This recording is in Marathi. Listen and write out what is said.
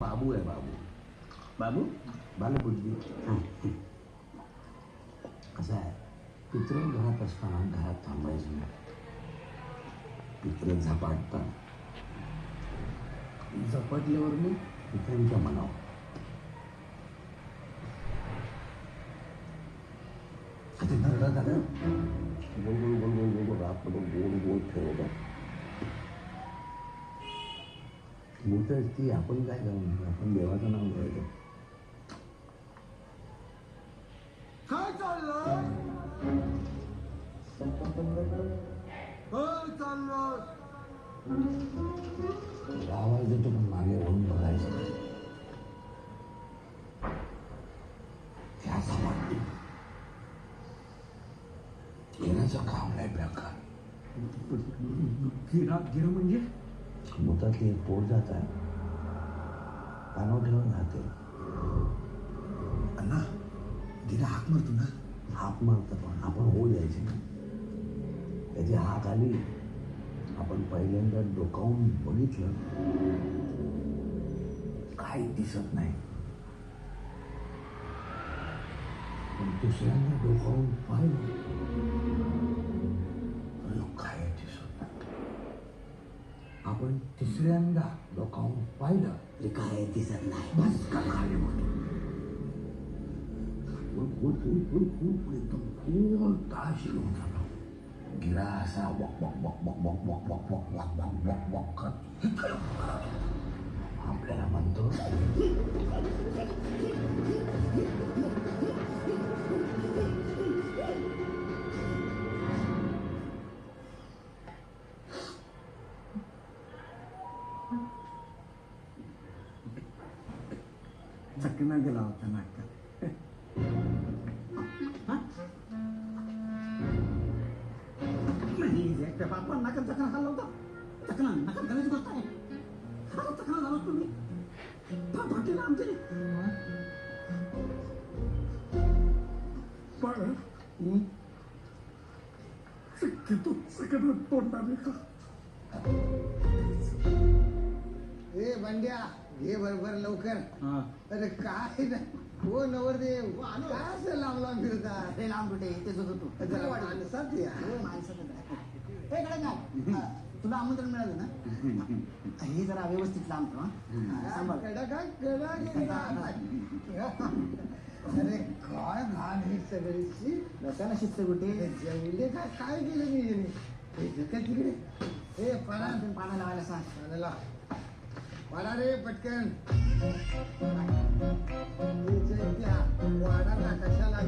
बाबू आहे बाबू. बाबू बालबुद्धी. कसं आहे, पित्र घरात असताना घरात थांबायचं नाही. पित्र झपाटतात. झपाटल्यावर मग पित्रांच्या मनावर ते नरडा झालं गोल गोल गोल गोल गोल गोल रात गोल गोल फिरवतात. मोठं ती आपण काय करू, आपण देवाचं नाव घ्यायचं. काय चाललं काय चाललं आवाज येतो पण मागे वळून बघायचं. त्याचा वाटतो घेण्याचं काम नाही बेकार. गिरा गिरा म्हणजे मुतातली एक पोट जात आहे, पानावर ठेवून राहते. अण्णा गिरा हाक मारतो ना. हाक मारतं पण आपण हो द्यायचे ना. त्याची हाक आली, आपण पहिल्यांदा डोकावून बघितलं, काही दिसत नाही. पण दुसऱ्यांदा डोकावून पाहिलं, काय दिसत नाही. आपण तिसऱ्यांदा डोकावून पाहिलं, काय दिसत नाही. बस का खाली एकदम खोल ताशी घेऊन जातो. गिरा असा वक वक वक वक वक वक वक वक वक वक वक वक करतो. आपल्याला म्हणतो चकना गेला होता नाटकात. आपण नाकात चकना खाल्ला होता. चकना नाकात घालायची गोष्ट आहे. हा चकना झाला तुम्ही फाटेला आमचे तो चकना तोडणार का. ए बंड्या घे बरोबर लवकर. अरे काय नाही हो नवरदेव, काय असं लांब लांब फिरता. हे लांब कुठे इथेच होतो. माणसात या हे कडे काय तुला आमंत्रण मिळालं ना. हे जरा व्यवस्थित लांब सांभाळ. कडा काय कडा गेली. अरे काय घाण ही सगळीची. रसायला शिस्त कुठे जेवले काय काय केलं मी तिकडे. हे पाना लावायला सांग. पाण्याला वाडा रे पटकन. वाडा ना कशाला